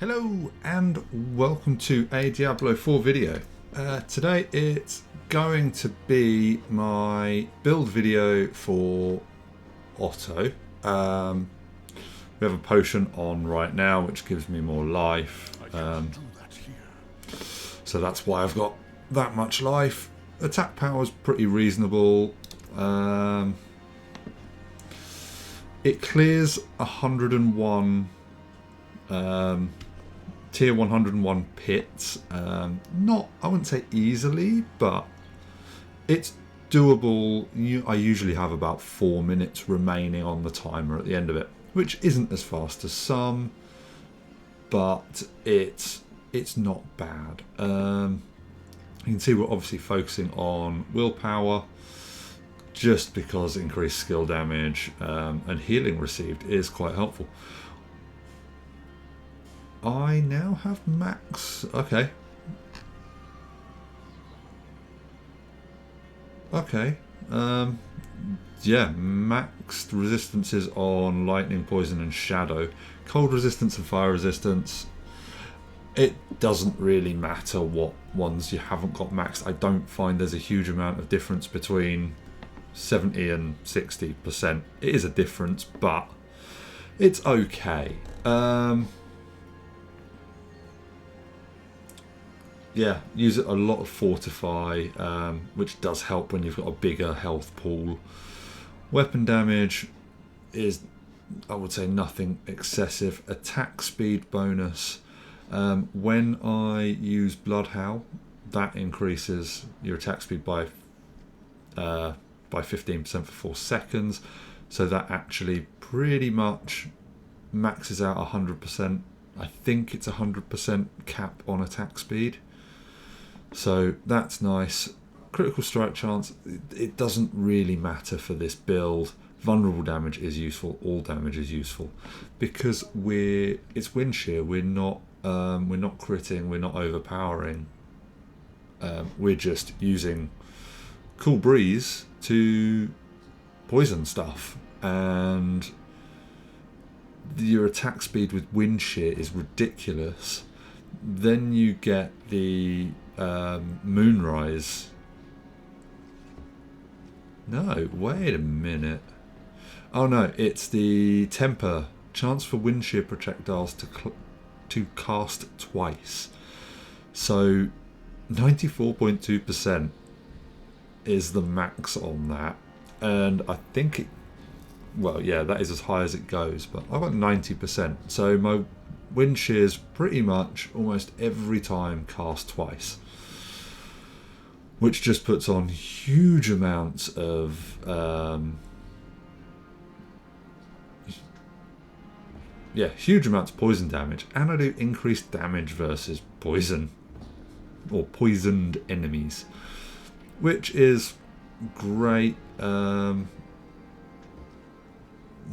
Hello and welcome to a Diablo 4 video. Today it's going to be my build video for Otto. We have a potion on right now which gives me more life. So that's why I've got that much life. Attack power is pretty reasonable. It clears 101 Tier 101 pits, not, I wouldn't say easily, but it's doable. I usually have about 4 minutes remaining on the timer at the end of it, which isn't as fast as some, but it's not bad. You can see we're obviously focusing on willpower, just because increased skill damage and healing received is quite helpful. I now have max. Okay. Yeah, maxed resistances on lightning, poison, and shadow. Cold resistance and fire resistance. It doesn't really matter what ones you haven't got maxed. I don't find there's a huge amount of difference between 70 and 60%. It is a difference, but it's okay. Yeah, use it a lot of Fortify, which does help when you've got a bigger health pool. Weapon damage is, I would say, nothing excessive. Attack speed bonus. When I use Bloodhowl, that increases your attack speed by 15% for 4 seconds. So that actually pretty much maxes out 100%. I think it's 100% cap on attack speed. So that's nice. Critical strike chance, it doesn't really matter for this build. Vulnerable damage is useful, all damage is useful. Because it's wind shear, we're not critting, we're not overpowering. We're just using cool breeze to poison stuff. And your attack speed with wind shear is ridiculous. Then you get the Moonrise. No, wait a minute. Oh no, it's the Temper. Chance for wind shear projectiles to cast twice. So 94.2% is the max on that. And I think well, yeah, that is as high as it goes, but I've got 90%. So my wind shears pretty much almost every time cast twice, which just puts on huge amounts of huge amounts of poison damage, and I do increased damage versus poison or poisoned enemies, which is great.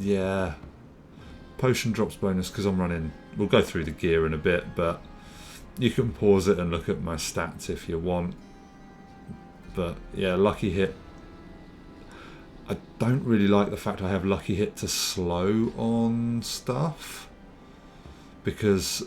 Yeah, potion drops bonus because I'm running. We'll go through the gear in a bit, but you can pause it and look at my stats if you want. But yeah, lucky hit. I don't really like the fact I have lucky hit to slow on stuff, because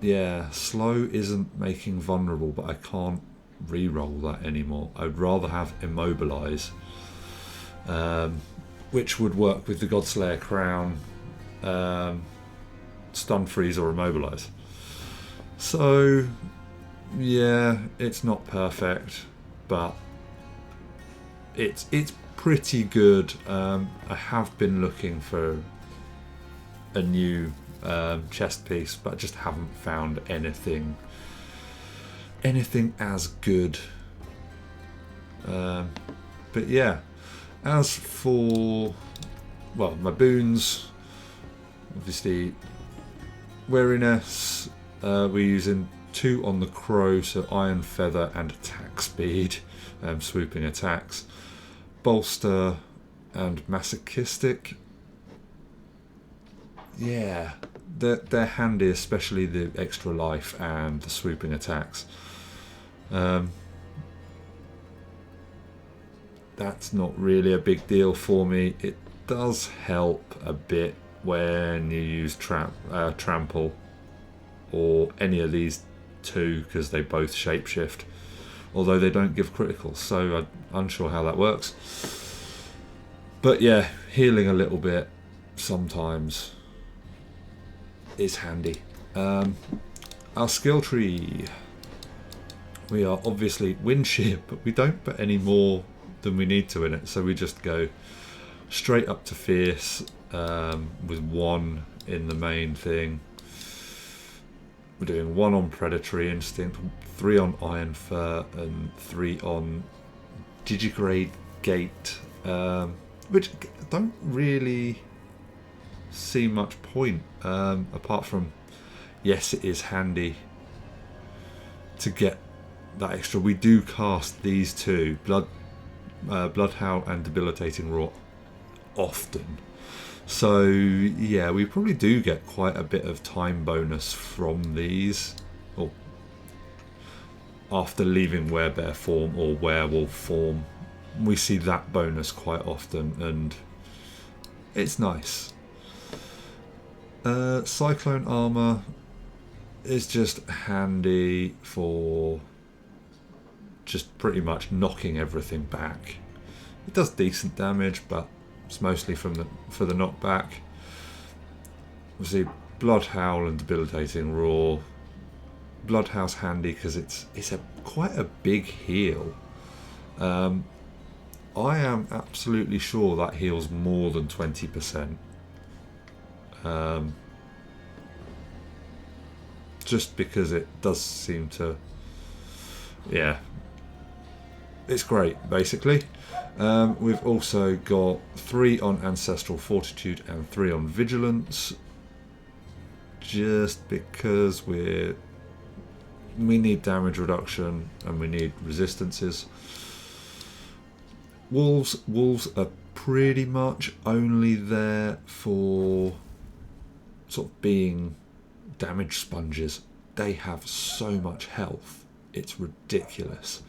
yeah, slow isn't making vulnerable, but I can't re-roll that anymore. I'd rather have immobilize, which would work with the Godslayer Crown, stun, freeze, or immobilize. So yeah, it's not perfect, but it's pretty good. I have been looking for a new chest piece, but I just haven't found anything as good. But yeah, as for my boons, obviously wariness, we're using 2 on the crow, so iron feather and attack speed, swooping attacks. Bolster and masochistic, yeah, they're handy, especially the extra life and the swooping attacks. That's not really a big deal for me. It does help a bit when you use trample, or any of these two, because they both shapeshift, although they don't give criticals, so I'm unsure how that works. But yeah, healing a little bit sometimes is handy. Our skill tree, we are obviously wind shear, but we don't put any more than we need to in it, so we just go straight up to fierce, with 1 in the main thing. We're doing 1 on predatory instinct, 3 on iron fur, and 3 on digigrade gate, which I don't really see much point, apart from, yes, it is handy to get that extra. We do cast these two, Bloodhowl and Debilitating Roar, often. So yeah, we probably do get quite a bit of time bonus from these, or after leaving werebear form or werewolf form. We see that bonus quite often, and it's nice. Cyclone armor is just handy for just pretty much knocking everything back. It does decent damage, but it's mostly for the knockback. Obviously, Bloodhowl and Debilitating Roar. Bloodhowl's handy because it's quite a big heal. I am absolutely sure that heals more than 20%. Just because it does seem to, yeah, it's great basically. We've also got 3 on Ancestral Fortitude and 3 on Vigilance, just because we need damage reduction and we need resistances. Wolves are pretty much only there for sort of being damage sponges. They have so much health, it's ridiculous.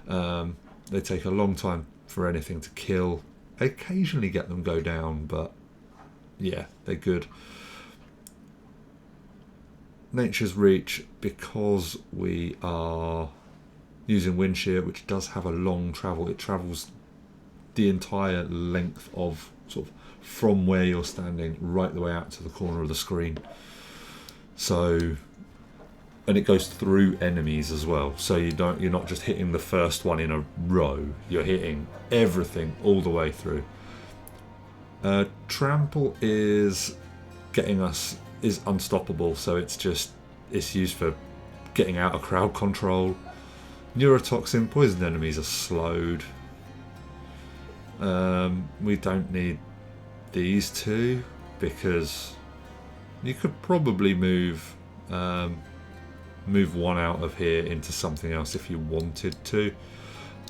They take a long time for anything to kill. I occasionally get them go down, but yeah, they're good. Nature's Reach, because we are using Wind Shear, which does have a long travel. It travels the entire length of sort of from where you're standing right the way out to the corner of the screen. So, and it goes through enemies as well. So you're not just hitting the first one in a row. You're hitting everything all the way through. Trample is unstoppable, so it's used for getting out of crowd control. Neurotoxin, poison enemies are slowed. We don't need these two because you could probably move one out of here into something else if you wanted to,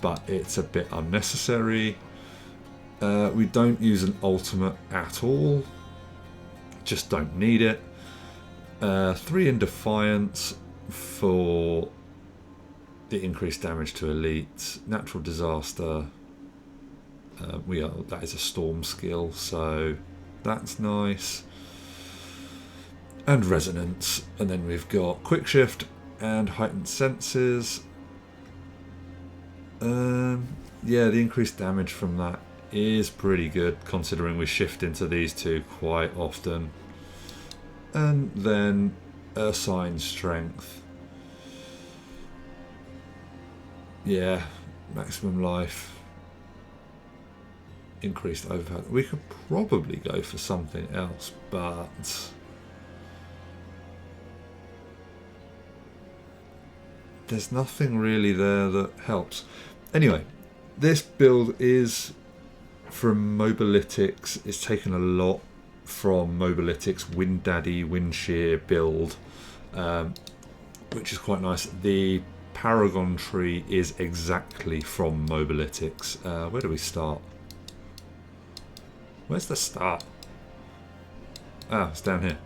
but it's a bit unnecessary. We don't use an ultimate at all, just don't need it. 3 in Defiance for the increased damage to elites. Natural Disaster, that is a storm skill, so that's nice. And Resonance, and then we've got Quick Shift and Heightened Senses. Yeah, the increased damage from that is pretty good, considering we shift into these two quite often. And then Ursine Strength. Yeah, maximum life. Increased overpower. We could probably go for something else, but there's nothing really there that helps. Anyway, this build is from Mobalytics. It's taken a lot from Mobalytics' Wind Daddy, Wind Shear build, which is quite nice. The Paragon Tree is exactly from Mobalytics. Where do we start? Where's the start? Ah, it's down here.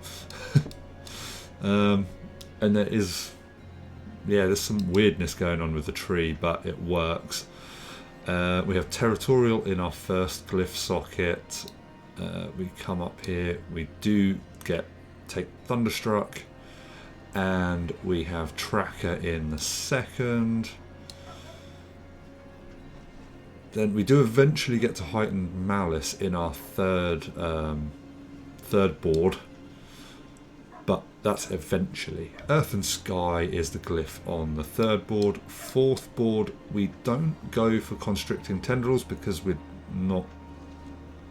And there is, yeah, there's some weirdness going on with the tree, but it works. We have Territorial in our first glyph socket. We come up here, we do take Thunderstruck, and we have Tracker in the second. Then we do eventually get to Heightened Malice in our third board, but that's eventually. Earth and Sky is the glyph on the third board. Fourth board, we don't go for Constricting Tendrils because we're not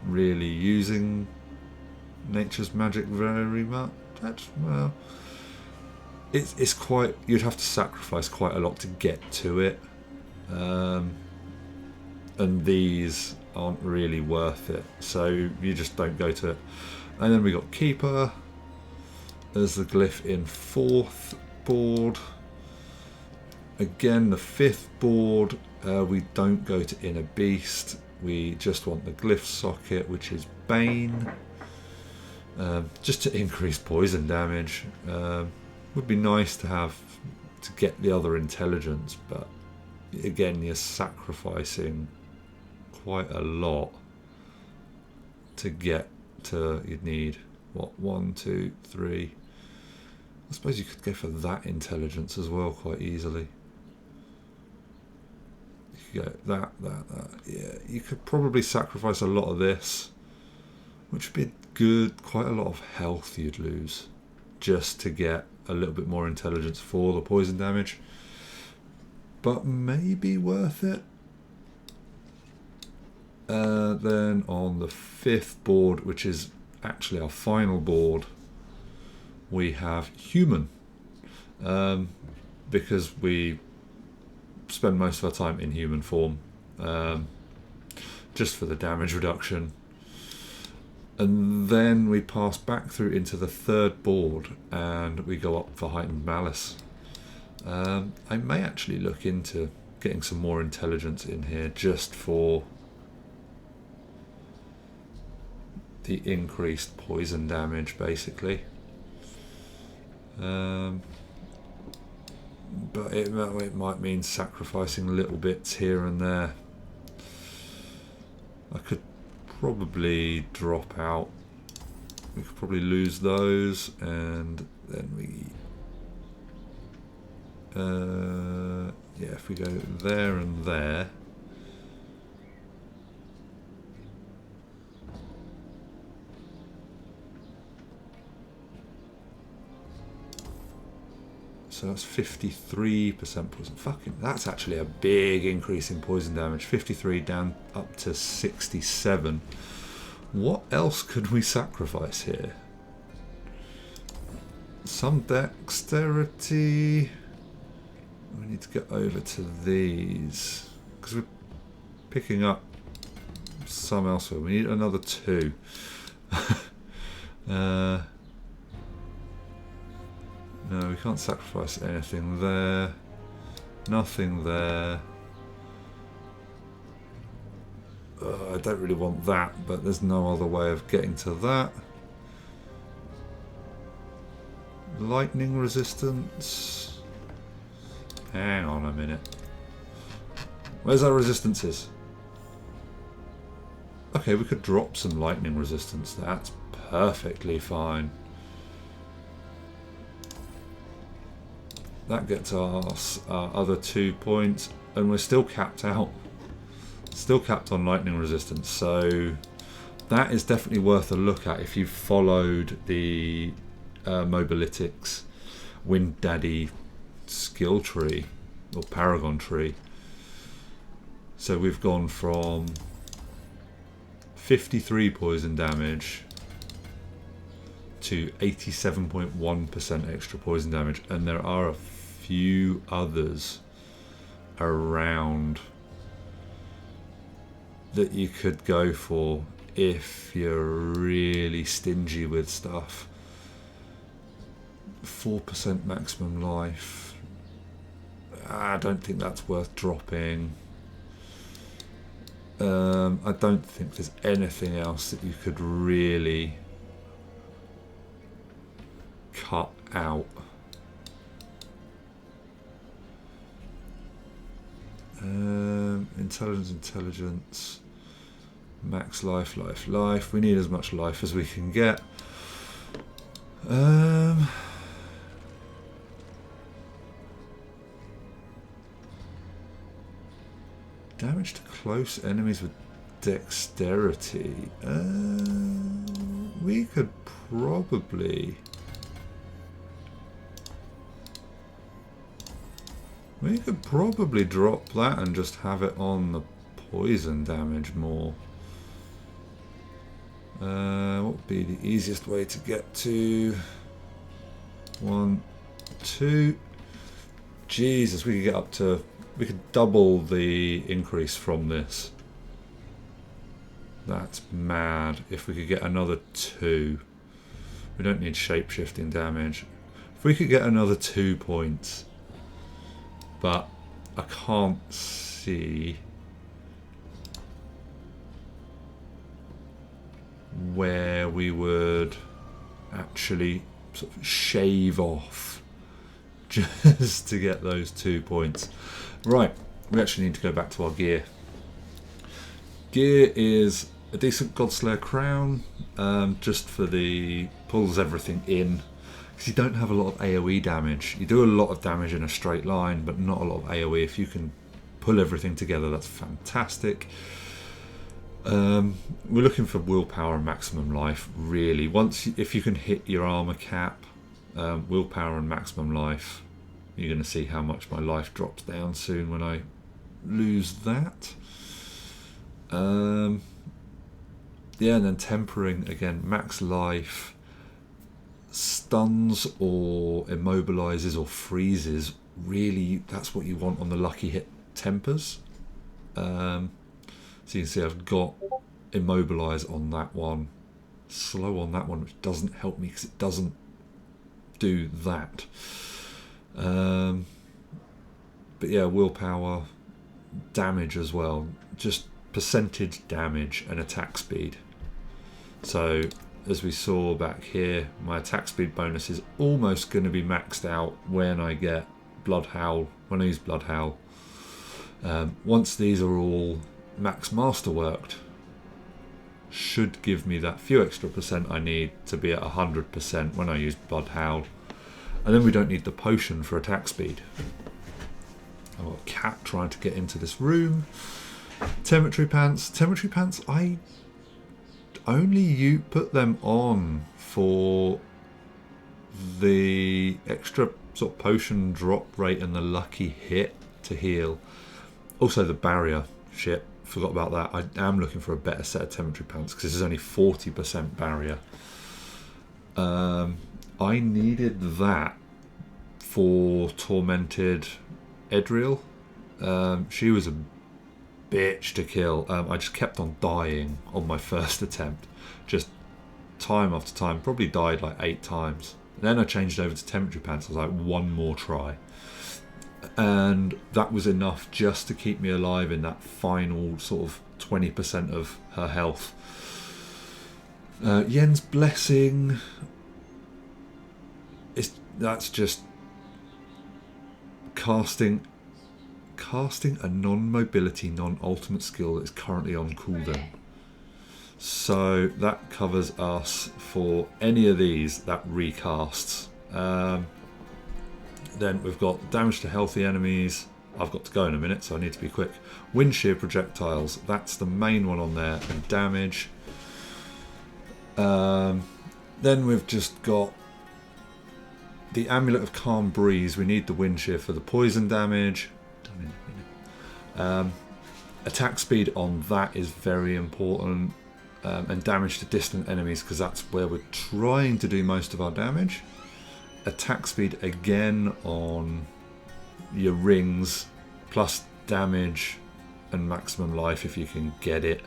really using Nature's Magic very much. Well, it's quite, you'd have to sacrifice quite a lot to get to it, and these aren't really worth it, so you just don't go to it. And then we got Keeper as the glyph in fourth board. Again, the fifth board, we don't go to Inner Beast, we just want the glyph socket, which is Bane, just to increase poison damage. Would be nice to have to get the other intelligence, but again, you're sacrificing quite a lot to get to. You'd need what, 1, 2, 3. I suppose you could go for that intelligence as well quite easily. You could go that. Yeah, you could probably sacrifice a lot of this, which would be good. Quite a lot of health you'd lose just to get a little bit more intelligence for the poison damage, but maybe worth it. Then on the fifth board, which is actually our final board, we have Human, because we spend most of our time in human form, just for the damage reduction. And then we pass back through into the third board and we go up for Heightened Malice. I may actually look into getting some more intelligence in here just for the increased poison damage, basically. But it might mean sacrificing little bits here and there. I could probably drop out. We could probably lose those, and then we yeah, if we go there and there, so that's 53% poison. Fucking, that's actually a big increase in poison damage. 53 down up to 67. What else could we sacrifice here? Some dexterity. We need to get over to these because we're picking up some elsewhere. We need another 2. No, we can't sacrifice anything there. Nothing there. I don't really want that, but there's no other way of getting to that. Lightning resistance. Hang on a minute. Where's our resistances? Okay, we could drop some lightning resistance. That's perfectly fine. That gets us our other 2 points, and we're still capped out. Still capped on lightning resistance, so that is definitely worth a look at if you've followed the Mobilytics Wind Daddy skill tree or Paragon Tree. So we've gone from 53 poison damage to 87.1% extra poison damage, and there are a few others around that you could go for if you're really stingy with stuff. 4% maximum life. I don't think that's worth dropping. I don't think there's anything else that you could really cut out. Intelligence. Max life. We need as much life as we can get. Damage to close enemies with dexterity. We could probably... We could probably drop that and just have it on the poison damage more. What would be the easiest way to get to 1, 2? Jesus, we could get up to... We could double the increase from this. That's mad. If we could get another 2. We don't need shape-shifting damage. If we could get another 2 points... But I can't see where we would actually sort of shave off just to get those 2 points. Right, we actually need to go back to our gear. Gear is a decent Godslayer crown, just for the pulls everything in. Because you don't have a lot of AoE damage. You do a lot of damage in a straight line, but not a lot of AoE. If you can pull everything together, that's fantastic. We're looking for willpower and maximum life, really. If you can hit your armor cap, willpower and maximum life, you're going to see how much my life drops down soon when I lose that. Yeah, and then tempering, again, max life. Stuns or immobilizes or freezes, really that's what you want on the lucky hit tempers. So you can see I've got immobilize on that one, slow on that one, which doesn't help me because it doesn't do that. But yeah, willpower, damage as well, just percentage damage and attack speed. So as we saw back here, my attack speed bonus is almost going to be maxed out when I get Blood Howl, when I use Blood Howl. Once these are all max masterworked, should give me that few extra percent I need to be at 100% when I use Blood Howl. And then we don't need the potion for attack speed. I've got a cat trying to get into this room. Temporary pants. Temporary pants, I only put them on for the extra sort of potion drop rate and the lucky hit to heal. Also the barrier shit, forgot about that. I am looking for a better set of temporary pants because this is only 40% barrier. I needed that for Tormented Edriel. She was a bitch to kill. I just kept on dying on my first attempt, just time after time. Probably died like 8 times. Then I changed over to temporary pants. I was like, one more try, and that was enough just to keep me alive in that final sort of 20% of her health. Yen's Blessing, that's just casting a non-mobility, non-ultimate skill that is currently on cooldown. So that covers us for any of these that recasts. Then we've got damage to healthy enemies. I've got to go in a minute, so I need to be quick. Wind shear projectiles, that's the main one on there, and damage. Then we've just got the Amulet of Calm Breeze. We need the wind shear for the poison damage. Attack speed on that is very important, and damage to distant enemies, because that's where we're trying to do most of our damage. Attack speed again on your rings, plus damage and maximum life if you can get it.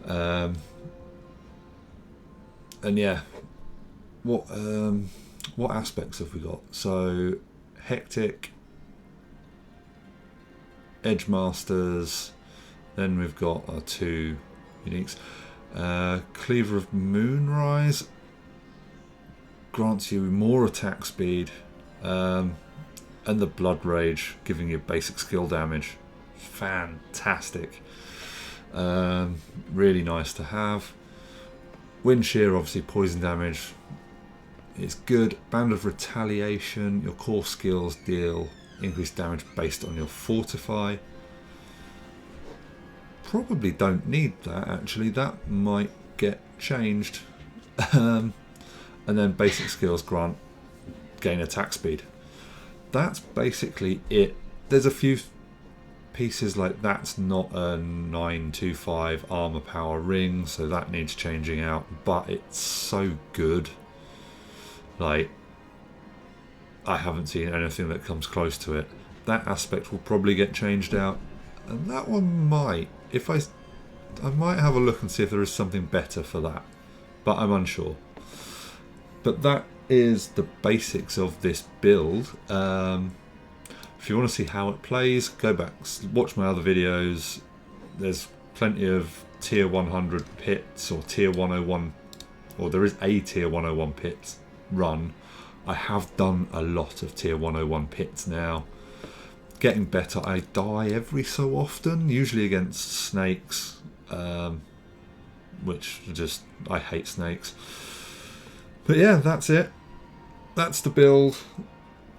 And yeah, what aspects have we got? So Hectic, Edge Masters, then we've got our 2 uniques. Cleaver of Moonrise grants you more attack speed, and the Blood Rage giving you basic skill damage. Fantastic. Really nice to have. Wind Shear, obviously poison damage is good. Band of Retaliation, your core skills deal increased damage based on your Fortify. probably don't need that actually. That might get changed. And then basic skills grant gain attack speed. That's basically it. There's a few pieces like that's not a 925 armor power ring, so that needs changing out, but it's so good. Like, I haven't seen anything that comes close to it. That aspect will probably get changed out, and that one might. If I might have a look and see if there is something better for that, but I'm unsure. But that is the basics of this build. If you want to see how it plays, go back, watch my other videos. There's plenty of tier 100 pits or tier 101, or there is a tier 101 pits run. I have done a lot of tier 101 pits now. Getting better. I die every so often, usually against snakes, which just, I hate snakes. But yeah, that's it. That's the build.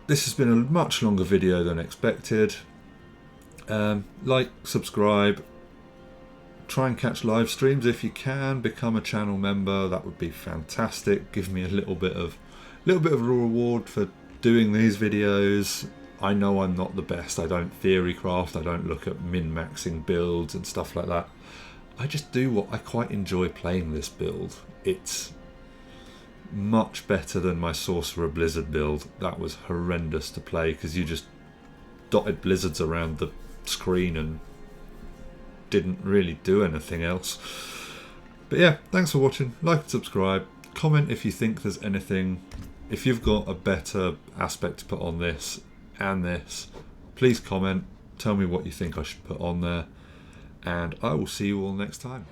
This has been a much longer video than expected. Like, subscribe, try and catch live streams if you can. Become a channel member. That would be fantastic. Give me a little bit of a reward for doing these videos. I know I'm not the best. I don't theory craft. I don't look at min-maxing builds and stuff like that. I just do what I quite enjoy playing this build. It's much better than my Sorcerer Blizzard build. That was horrendous to play because you just dotted blizzards around the screen and didn't really do anything else. But yeah, thanks for watching. Like and subscribe. Comment if you think there's anything, if you've got a better aspect to put on this and this, please comment. Tell me what you think I should put on there, and I will see you all next time.